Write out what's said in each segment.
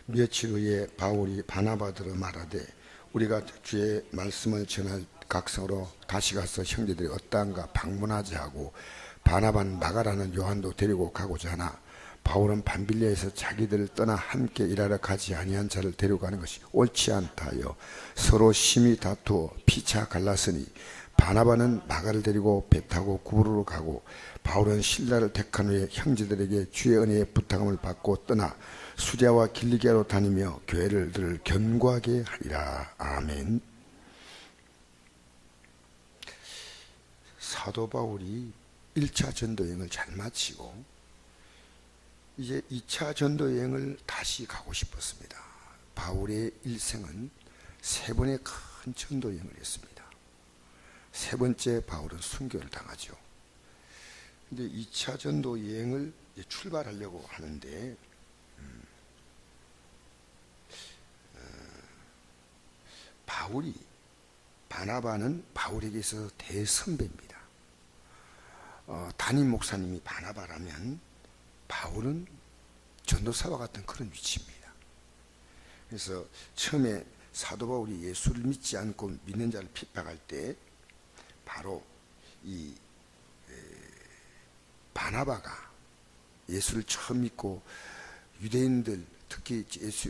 며칠 후에 바울이 바나바더러 말하되 우리가 주의 말씀을 전할 각성으로 다시 가서 형제들이 어떠한가 방문하자 하고 바나바는 마가라는 요한도 데리고 가고자 하나 바울은 밤빌리아에서 자기들을 떠나 함께 일하러 가지 아니한 자를 데려가는 것이 옳지 않다 하여 서로 심히 다투어 피차 갈랐으니 바나바는 마가를 데리고 배 타고 구브로로 가고 바울은 실라를 택한 후에 형제들에게 주의 은혜의 부탁함을 받고 떠나 수자와 길리기아로 다니며 교회를 늘 견고하게 하리라. 아멘. 사도 바울이 1차 전도여행을 잘 마치고 이제 2차 전도여행을 다시 가고 싶었습니다. 바울의 일생은 3번의 큰 전도여행을 했습니다. 3번째 바울은 순교를 당하죠. 근데 2차 전도여행을 출발하려고 하는데 바나바는 바울에게 있어서 대선배입니다. 담임 목사님이 바나바라면 바울은 전도사와 같은 그런 위치입니다. 그래서 처음에 사도 바울이 예수를 믿지 않고 믿는 자를 핍박할 때 바로 이 바나바가 예수를 처음 믿고 유대인들 특히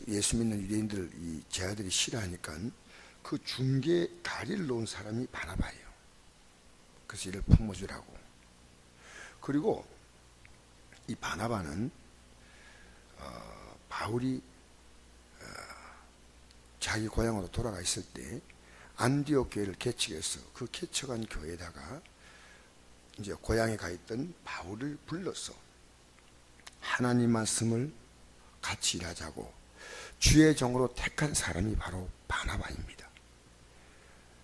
예수 믿는 유대인들 이 제자들이 싫어하니까 그 중개 다리를 놓은 사람이 바나바예요. 그래서 이를 품어주라고. 그리고 이 바나바는 바울이 자기 고향으로 돌아가 있을 때 안디옥 교회를 개척해서 그 개척한 교회에다가 이제 고향에 가 있던 바울을 불러서 하나님 말씀을 같이 일하자고 주의 종으로 택한 사람이 바로 바나바입니다.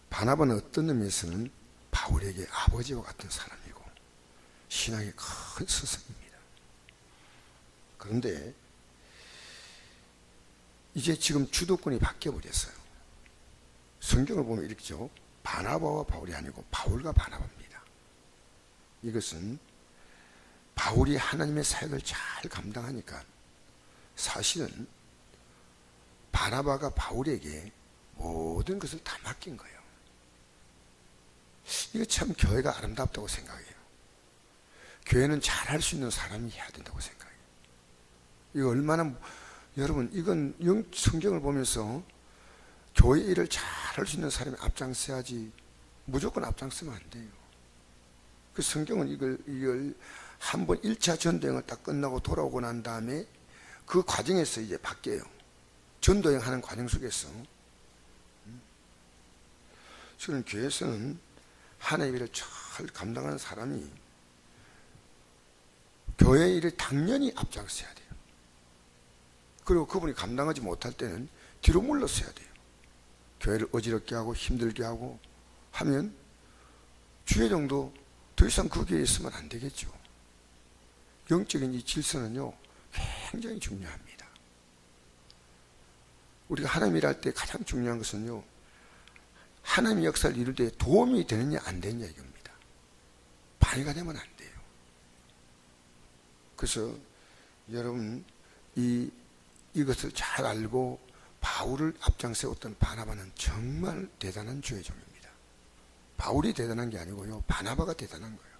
바나바는 어떤 의미에서는 바울에게 아버지와 같은 사람이고 신앙의 큰 스승입니다. 그런데 이제 지금 주도권이 바뀌어버렸어요. 성경을 보면 이렇게죠. 바나바와 바울이 아니고 바울과 바나바입니다. 이것은 바울이 하나님의 사역을 잘 감당하니까 사실은 바나바가 바울에게 모든 것을 다 맡긴 거예요. 이거 참 교회가 아름답다고 생각해요. 교회는 잘할 수 있는 사람이 해야 된다고 생각해요. 이거 얼마나 여러분 이건 성경을 보면서 교회 일을 잘할 수 있는 사람이 앞장서야지 무조건 앞장서면 안 돼요. 그 성경은 이걸 한번 1차 전도여행을 딱 끝나고 돌아오고 난 다음에 그 과정에서 이제 바뀌어요. 전도여행 하는 과정 속에서 저는 교회에서는 하나님의 일을 잘 감당하는 사람이 교회 일을 당연히 앞장서야 돼요. 그리고 그분이 감당하지 못할 때는 뒤로 물러서야 돼요. 교회를 어지럽게 하고 힘들게 하고 하면 주회장도 더 이상 그 교회에 있으면 안 되겠죠. 영적인 이 질서는요 굉장히 중요합니다. 우리가 하나님 일할 때 가장 중요한 것은요 하나님의 역사를 이룰 때 도움이 되느냐 안 되느냐 이겁니다. 방해가 되면 안 돼요. 그래서 여러분 이것을 잘 알고 바울을 앞장세웠던 바나바는 정말 대단한 주의 종입니다. 바울이 대단한 게 아니고요 바나바가 대단한 거예요.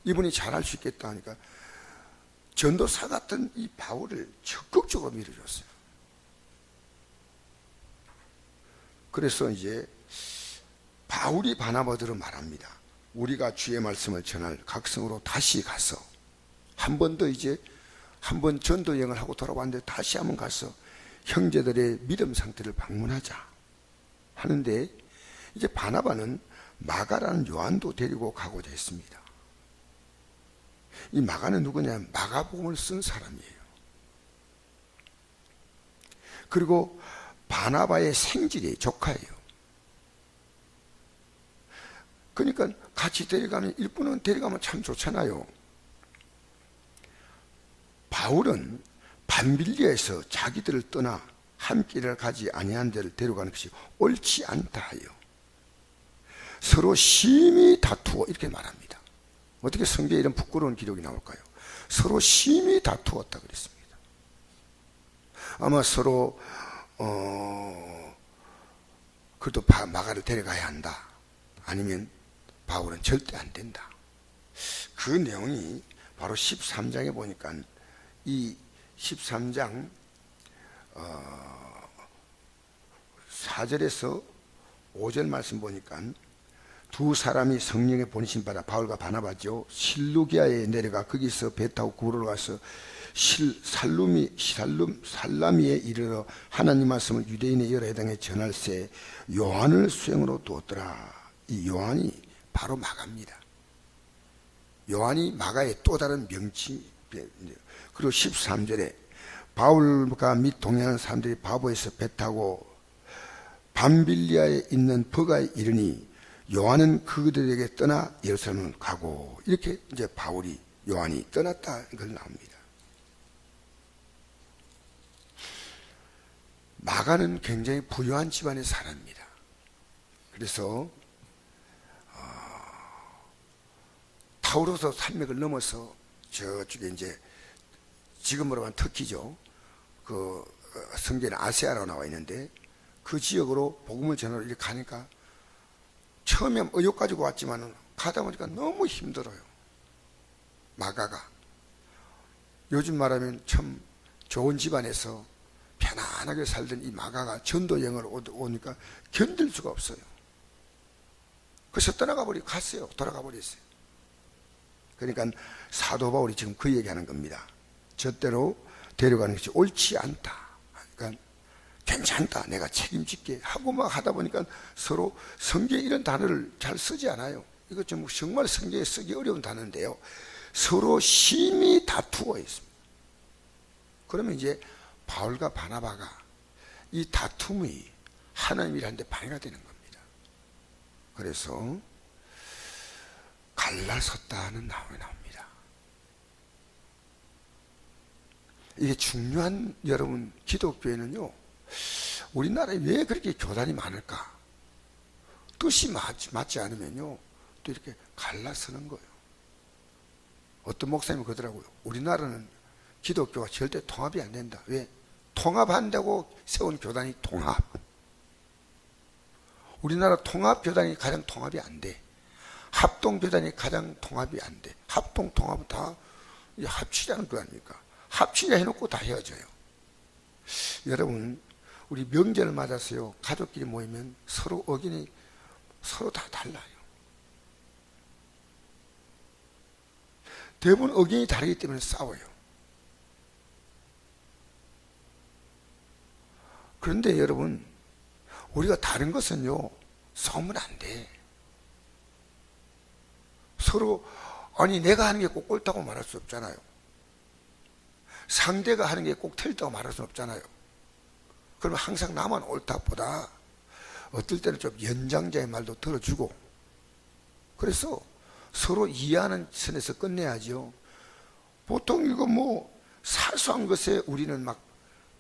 이분이 잘할 수 있겠다 하니까 전도사 같은 이 바울을 적극적으로 밀어줬어요. 그래서 이제 바울이 바나바더러 말합니다. 우리가 주의 말씀을 전할 각성으로 다시 가서 한 번 더 이제 한 번 전도 여행을 하고 돌아왔는데 다시 한번 가서 형제들의 믿음 상태를 방문하자 하는데 이제 바나바는 마가라는 요한도 데리고 가고자 했습니다. 이 마가는 누구냐? 마가복음을 쓴 사람이에요. 그리고 바나바의 생질이 조카예요. 그러니까 같이 데려가면 일꾼은 데려가면 참 좋잖아요. 바울은 밤빌리아에서 자기들을 떠나 함께를 가지 아니한 데를 데려가는 것이 옳지 않다 하여 서로 심히 다투어 이렇게 말합니다. 어떻게 성경에 이런 부끄러운 기록이 나올까요? 서로 심히 다투었다 그랬습니다. 아마 서로 그래도 마가를 데려가야 한다. 아니면 바울은 절대 안 된다. 그 내용이 바로 13장에 보니까 이 13장 4절에서 5절 말씀 보니까 두 사람이 성령에 보내심받아 바울과 바나바죠. 실루기아에 내려가 거기서 배 타고 구로로 가서 살라미에 이르러 하나님 말씀을 유대인의 여러 해당에 전할세 요한을 수행으로 두었더라. 이 요한이 바로 마가입니다. 요한이 마가의 또 다른 명칭. 그리고 13절에 바울과 및 동행하는 사람들이 바보에서 배 타고 밤빌리아에 있는 버가에 이르니 요한은 그들에게 떠나 예루살렘을 가고, 이렇게 이제 요한이 떠났다 걸 나옵니다. 마가는 굉장히 부유한 집안의 사람입니다. 그래서 타우로스 산맥을 넘어서 저쪽에 이제 지금으로 하면 터키죠. 그 성경에 아시아라고 나와 있는데 그 지역으로 복음을 전하러 이렇게 가니까 처음에 의욕 가지고 왔지만 가다 보니까 너무 힘들어요. 마가가 요즘 말하면 참 좋은 집안에서 편안하게 살던 이 마가가 전도 여행을 오니까 견딜 수가 없어요. 그래서 갔어요. 돌아가 버렸어요. 그러니까 사도 바울이 지금 그 얘기하는 겁니다. 저대로 데려가는 것이 옳지 않다. 그러니까 괜찮다, 내가 책임질게 하고 막 하다 보니까 서로 성경에 이런 단어를 잘 쓰지 않아요. 이거 좀 정말 성경에 쓰기 어려운 단어인데요, 서로 심히 다투고 있습니다. 그러면 이제 바울과 바나바가 이 다툼이 하나님이라는 데 방해가 되는 겁니다. 그래서 갈라섰다는 나음이 나옵니다. 이게 중요한, 여러분, 기독교에는요, 우리나라에 왜 그렇게 교단이 많을까? 뜻이 맞지 않으면요, 또 이렇게 갈라서는 거예요. 어떤 목사님은 그러더라고요. 우리나라는 기독교가 절대 통합이 안 된다. 왜? 통합한다고 세운 교단이 통합. 우리나라 통합교단이 가장 통합이 안 돼. 합동교단이 가장 통합이 안 돼. 통합은 다 합치자는 거 아닙니까? 합치자 해놓고 다 헤어져요. 여러분, 우리 명절을 맞아서요, 가족끼리 모이면 서로 의견이 서로 다 달라요. 대부분 의견이 다르기 때문에 싸워요. 그런데 여러분, 우리가 다른 것은요, 싸우면 안 돼. 서로, 아니 내가 하는 게 꼭 옳다고 말할 수 없잖아요. 상대가 하는 게 꼭 틀리다고 말할 수 없잖아요. 그러면 항상 나만 옳다보다 어떨 때는 좀 연장자의 말도 들어주고, 그래서 서로 이해하는 선에서 끝내야죠. 보통 이거 뭐 사소한 것에 우리는 막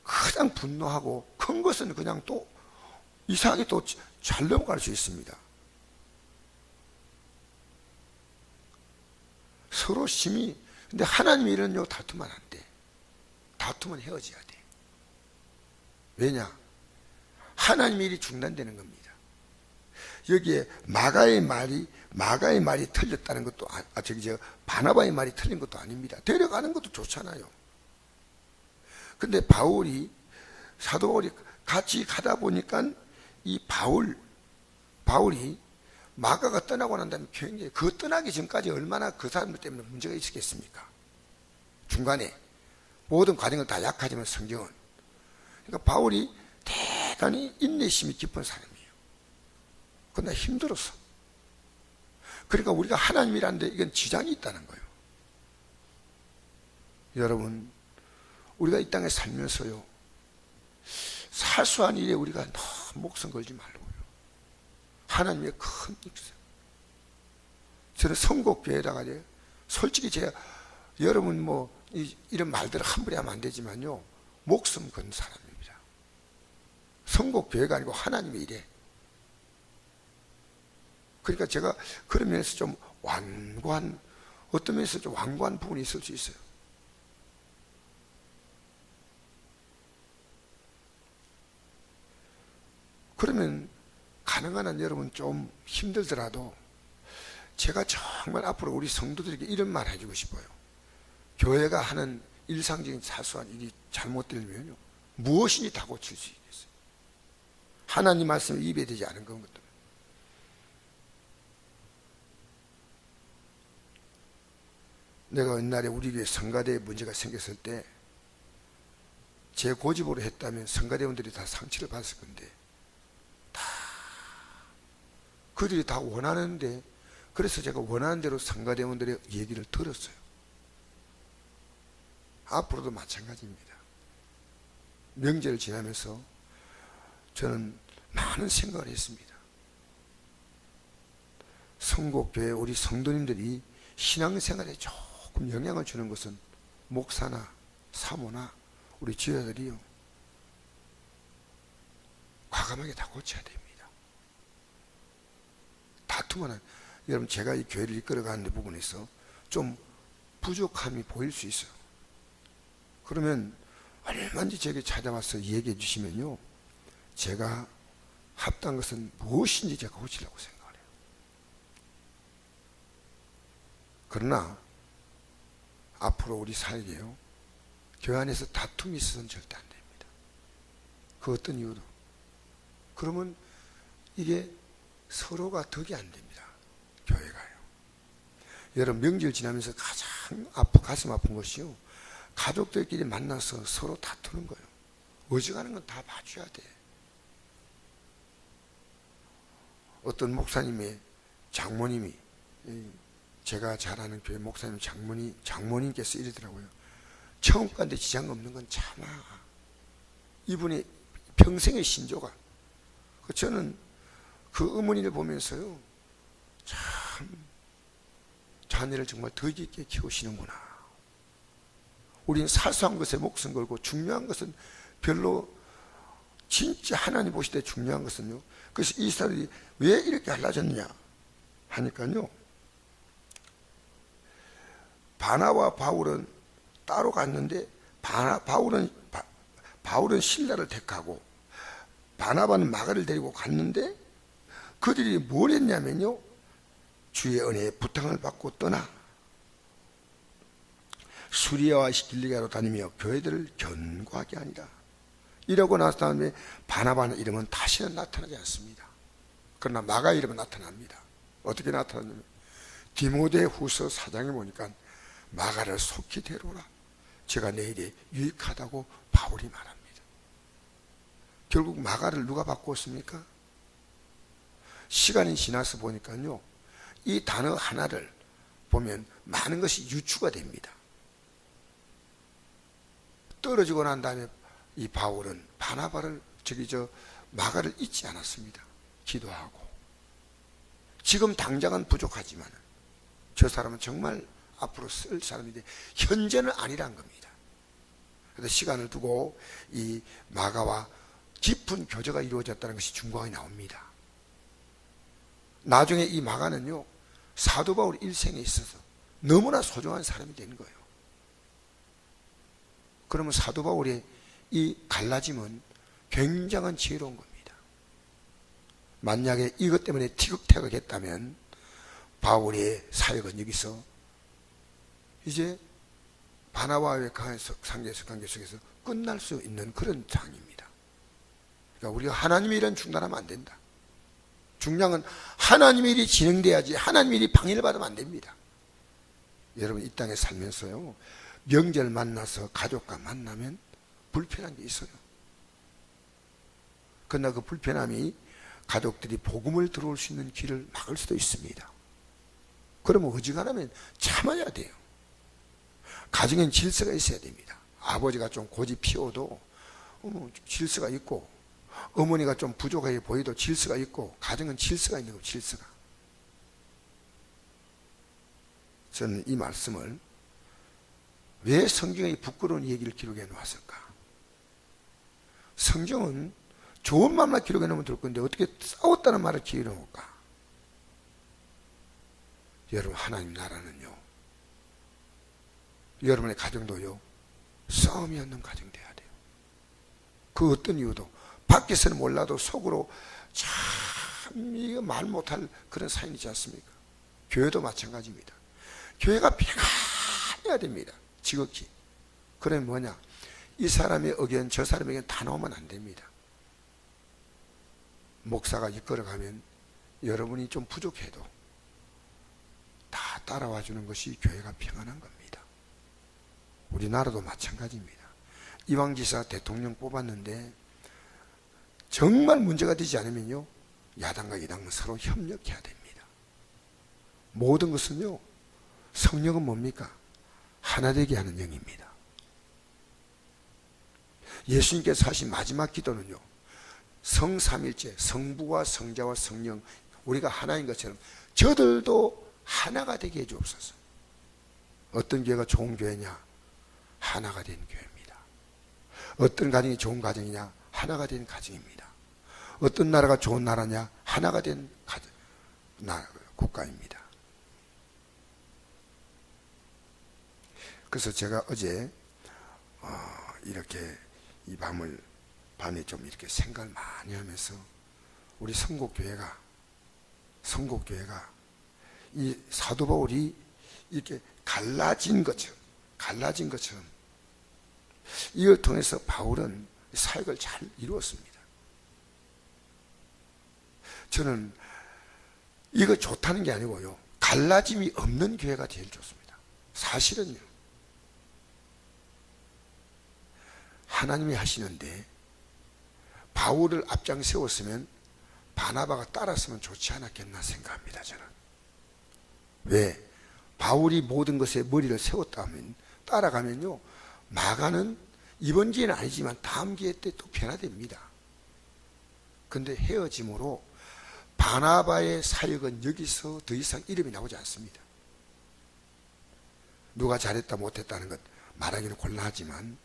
가장 분노하고, 큰 것은 그냥 또 이상하게 또 잘 넘어갈 수 있습니다. 서로 심히. 근데 하나님이 이런요, 다투면 안 돼. 다투면 헤어져야 돼. 왜냐? 하나님의 일이 중단되는 겁니다. 여기에 마가의 말이 틀렸다는 것도, 바나바의 말이 틀린 것도 아닙니다. 데려가는 것도 좋잖아요. 근데 사도 바울이 같이 가다 보니까 이 바울이 마가가 떠나고 난 다음에 굉장히, 그 떠나기 전까지 얼마나 그 사람들 때문에 문제가 있었겠습니까? 중간에 모든 과정은 다 약하지만 성경은, 그러니까 바울이 대단히 인내심이 깊은 사람이에요. 그러나 힘들었어. 그러니까 우리가 하나님이라는데 이건 지장이 있다는 거예요. 여러분, 우리가 이 땅에 살면서요, 사소한 일에 우리가 너무 목숨 걸지 말고요, 하나님의 큰 일이세요. 저는 선곡교회에다가, 솔직히 제가 여러분 뭐 이런 말들을 함부로 하면 안 되지만요, 목숨 건 사람입니다. 선곡교회가 아니고 하나님의 일에. 그러니까 제가 그런 면에서 좀 어떤 면에서 좀 완고한 부분이 있을 수 있어요. 그러면 가능한 한 여러분 좀 힘들더라도 제가 정말 앞으로 우리 성도들에게 이런 말 해주고 싶어요. 교회가 하는 일상적인 사소한 일이 잘못되면요, 무엇이니 다 고칠 수 있겠어요. 하나님 말씀이 입에 되지 않은 것들. 내가 옛날에 우리 교회 성가대에 문제가 생겼을 때 제 고집으로 했다면 성가대원들이 다 상처를 받았을 건데, 다 그들이 다 원하는데, 그래서 제가 원하는 대로 성가대원들의 얘기를 들었어요. 앞으로도 마찬가지입니다. 명절을 지나면서 저는 많은 생각을 했습니다. 성곡교회 우리 성도님들이 신앙생활에 조금 영향을 주는 것은 목사나 사모나 우리 지도자들이요, 과감하게 다 고쳐야 됩니다. 다투면, 여러분 제가 이 교회를 이끌어가는 부분에서 좀 부족함이 보일 수 있어요. 그러면 얼마든지 제게 찾아와서 얘기해 주시면요, 제가 합당한 것은 무엇인지 제가 고치려고 생각을 해요. 그러나 앞으로 우리 사회에요, 교회 안에서 다툼이 있어서는 절대 안 됩니다. 그 어떤 이유도. 그러면 이게 서로가 덕이 안 됩니다. 교회가요. 여러분 명절 지나면서 가장 가슴 아픈 것이요, 가족들끼리 만나서 서로 다투는 거예요. 어지간한 건 다 봐줘야 돼. 어떤 목사님의 장모님이, 제가 잘 아는 교회 목사님 장모님께서 이러더라고요. 처음 간데 지장 없는 건 참아. 이분의 평생의 신조가. 저는 그 어머니를 보면서요, 참 자녀를 정말 더 깊게 키우시는구나. 우리는 사소한 것에 목숨 걸고, 중요한 것은 별로, 진짜 하나님 보실 때 중요한 것은요, 그래서 이 사람이 왜 이렇게 달라졌냐 하니까요, 바나와 바울은 따로 갔는데, 바울은 신라를 택하고 바나바는 마가를 데리고 갔는데, 그들이 뭘 했냐면요, 주의 은혜에 부탁을 받고 떠나 수리아와 길리가로 다니며 교회들을 견고하게 하니라. 이러고 나서 다음에 바나바의 이름은 다시는 나타나지 않습니다. 그러나 마가 이름은 나타납니다. 어떻게 나타났냐면, 디모데 후서 4장에 보니까 마가를 속히 데려오라. 제가 내일에 유익하다고 바울이 말합니다. 결국 마가를 누가 바꾸었습니까? 시간이 지나서 보니까요, 이 단어 하나를 보면 많은 것이 유추가 됩니다. 떨어지고 난 다음에 이 바울은 바나바를, 마가를 잊지 않았습니다. 기도하고. 지금 당장은 부족하지만 저 사람은 정말 앞으로 쓸 사람인데 현재는 아니란 겁니다. 그래서 시간을 두고 이 마가와 깊은 교제가 이루어졌다는 것이 중간에 나옵니다. 나중에 이 마가는요, 사도 바울 일생에 있어서 너무나 소중한 사람이 되는 거예요. 그러면 사도 바울의 이 갈라짐은 굉장한 지혜로운 겁니다. 만약에 이것 때문에 티격태격했다면 바울의 사역은 여기서 이제 바나바와의 관계 속에서 끝날 수 있는 그런 상황입니다. 그러니까 우리가 하나님의 일은 중단하면 안 된다. 중요한 건 하나님의 일이 진행돼야지, 하나님의 일이 방해를 받으면 안 됩니다. 여러분 이 땅에 살면서요, 명절 만나서 가족과 만나면 불편한 게 있어요. 그러나 그 불편함이 가족들이 복음을 들어올 수 있는 길을 막을 수도 있습니다. 그러면 어지간하면 참아야 돼요. 가정엔 질서가 있어야 됩니다. 아버지가 좀 고집 피워도 질서가 있고, 어머니가 좀 부족하게 보여도 질서가 있고, 가정은 질서가 있는 거예요. 질서가. 저는 이 말씀을 왜 성경에 부끄러운 얘기를 기록해 놓았을까? 성경은 좋은 말만 기록해 놓으면 될 건데 어떻게 싸웠다는 말을 기록해 놓을까? 여러분, 하나님 나라는요, 여러분의 가정도요, 싸움이 없는 가정 돼야 돼요. 그 어떤 이유도 밖에서는 몰라도 속으로 참 이거 말 못할 그런 사연이지 않습니까? 교회도 마찬가지입니다. 교회가 평안해야 됩니다. 지극히. 그러면 뭐냐? 이 사람의 의견 저 사람의 의견 다 나오면 안 됩니다. 목사가 이끌어가면 여러분이 좀 부족해도 다 따라와 주는 것이 교회가 평안한 겁니다. 우리나라도 마찬가지입니다. 이왕지사 대통령 뽑았는데 정말 문제가 되지 않으면요, 야당과 이당은 서로 협력해야 됩니다. 모든 것은요, 성령은 뭡니까? 하나 되게 하는 영입니다. 예수님께서 하신 마지막 기도는요, 성삼일체, 성부와 성자와 성령, 우리가 하나인 것처럼 저들도 하나가 되게 해주옵소서. 어떤 교회가 좋은 교회냐? 하나가 된 교회입니다. 어떤 가정이 좋은 가정이냐? 하나가 된 가정입니다. 어떤 나라가 좋은 나라냐? 하나가 된 국가입니다. 그래서 제가 어제 이렇게 이 밤에 좀 이렇게 생각을 많이 하면서 우리 선곡교회가 이 사도 바울이 이렇게 갈라진 것처럼 이걸 통해서 바울은 사역을 잘 이루었습니다. 저는 이거 좋다는 게 아니고요, 갈라짐이 없는 교회가 제일 좋습니다. 사실은요, 하나님이 하시는데 바울을 앞장 세웠으면 바나바가 따랐으면 좋지 않았겠나 생각합니다. 저는. 왜? 바울이 모든 것에 머리를 세웠다면, 따라가면요, 마가는 이번 기회는 아니지만 다음 기회 때 또 변화됩니다. 근데 헤어짐으로 바나바의 사역은 여기서 더 이상 이름이 나오지 않습니다. 누가 잘했다 못했다는 것 말하기는 곤란하지만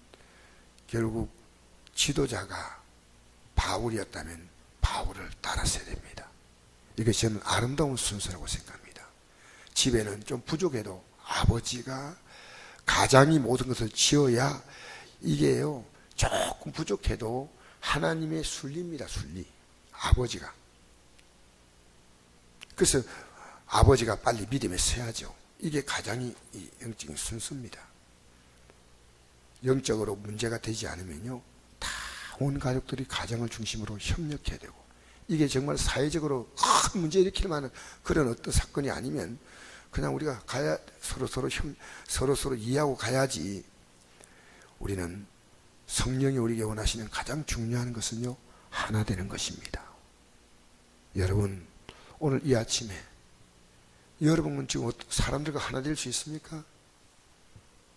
결국 지도자가 바울이었다면 바울을 따랐어야 됩니다. 이게 저는 아름다운 순서라고 생각합니다. 집에는 좀 부족해도 아버지가 가장이 모든 것을 지어야, 이게요, 조금 부족해도 하나님의 순리입니다. 순리. 아버지가. 그래서 아버지가 빨리 믿음에 서야죠. 이게 가장이 영적인 순서입니다. 영적으로 문제가 되지 않으면요, 다 온 가족들이 가정을 중심으로 협력해야 되고, 이게 정말 사회적으로 큰 문제 일으킬 만한 그런 어떤 사건이 아니면 그냥 우리가 서로 이해하고 가야지. 우리는 성령이 우리에게 원하시는 가장 중요한 것은요, 하나 되는 것입니다. 여러분, 오늘 이 아침에 여러분은 지금 사람들과 하나 될 수 있습니까?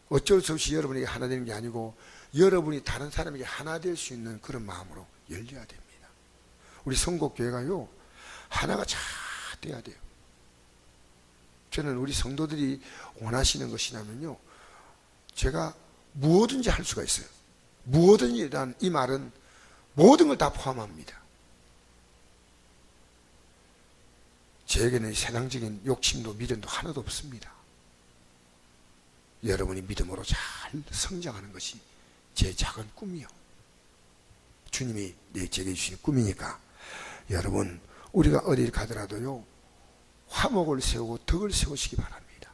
어쩔 수 없이 여러분에게 하나 되는 게 아니고 여러분이 다른 사람에게 하나 될 수 있는 그런 마음으로 열려야 됩니다. 우리 선곡교회가요, 하나가 잘 돼야 돼요. 저는 우리 성도들이 원하시는 것이냐면요, 제가 무엇든지 할 수가 있어요. 무엇든지란 이 말은 모든 걸 다 포함합니다. 제게는 세상적인 욕심도 미련도 하나도 없습니다. 여러분이 믿음으로 잘 성장하는 것이 제 작은 꿈이요, 주님이 제게 주신 꿈이니까, 여러분, 우리가 어딜 가더라도요, 화목을 세우고 덕을 세우시기 바랍니다.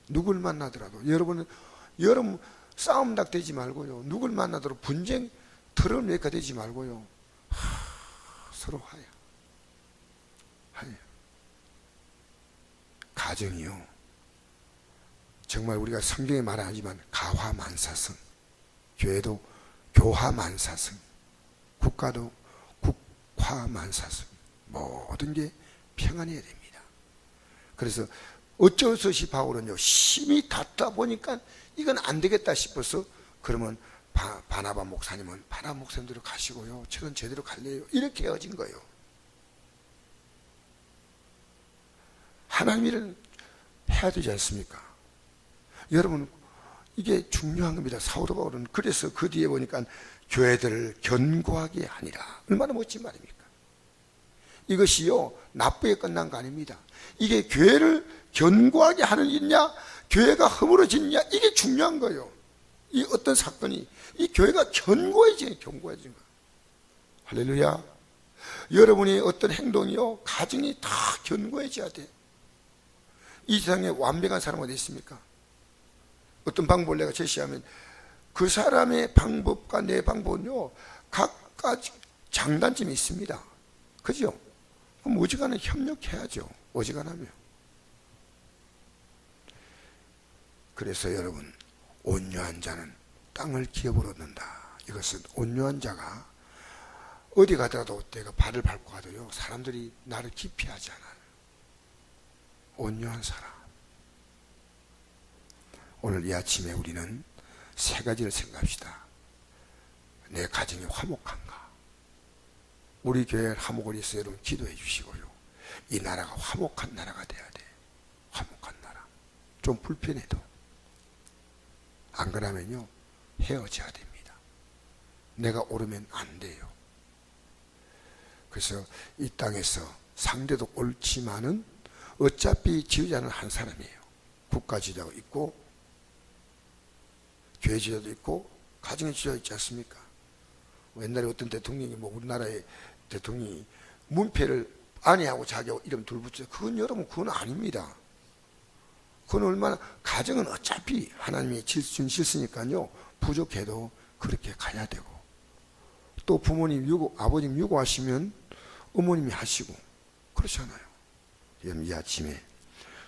누굴 만나더라도 여러분 싸움닭 되지 말고요, 누굴 만나더라도 분쟁 트러블메이커 되지 말고요, 서로 하여 가정이요, 정말 우리가 성경에 말하지만 가화만사성, 교회도 교화만사성, 국가도 국화만사성, 모든 게 평안해야 됩니다. 그래서 어쩔 수 없이 바울은요, 심히 다투다 보니까 이건 안 되겠다 싶어서, 그러면 바나바 목사님은 바나바 목사님대로 가시고요, 저는 제대로 갈래요, 이렇게 헤어진 거예요. 하나님 일은 해야 되지 않습니까? 여러분, 이게 중요한 겁니다. 사도 바울은 그래서 그 뒤에 보니까 교회들을 견고하게 하니라. 얼마나 멋진 말입니까? 이것이요, 나쁘게 끝난 거 아닙니다. 이게 교회를 견고하게 하는 일이냐, 교회가 허물어지느냐, 이게 중요한 거예요. 이 어떤 사건이 이 교회가 견고해지는 거예요. 할렐루야. 여러분의 어떤 행동이요, 가정이 다 견고해져야 돼. 이 세상에 완벽한 사람 어디 있습니까? 어떤 방법을 내가 제시하면 그 사람의 방법과 내 방법은요, 각각 장단점이 있습니다. 그죠? 그럼 어지간하면 협력해야죠. 어지간하면. 그래서 여러분, 온유한 자는 땅을 기업으로 얻는다. 이것은 온유한 자가 어디 가더라도 내가 발을 밟고 가도요, 사람들이 나를 기피하지 않아요. 온유한 사람. 오늘 이 아침에 우리는 세 가지를 생각합시다. 내 가정이 화목한가? 우리 교회 화목을 위해서 여러분 기도해 주시고요. 이 나라가 화목한 나라가 돼야 돼. 화목한 나라. 좀 불편해도. 안 그러면요, 헤어져야 됩니다. 내가 오르면 안 돼요. 그래서 이 땅에서 상대도 옳지만은 어차피 지휘자는 한 사람이에요. 국가 지휘자가 있고 교회 지휘자도 있고 가정의 지휘자 있지 않습니까? 옛날에 어떤 대통령이 우리나라의 대통령이 문패를 아내하고 자기하고 이름 둘 붙여. 그건 여러분, 그건 아닙니다. 그건 얼마나, 가정은 어차피 하나님이 준 실수니까요, 부족해도 그렇게 가야 되고, 또 부모님 유고, 아버님 유고하시면 어머님이 하시고, 그렇잖아요. 여러분, 이 아침에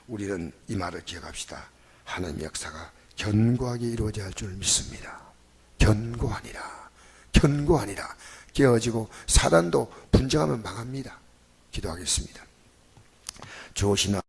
우리는 이 말을 기억합시다. 하나님의 역사가 견고하게 이루어져야 할 줄 믿습니다. 견고하니라. 견고하니라. 깨어지고 사단도 분쟁하면 망합니다. 기도하겠습니다. 좋으신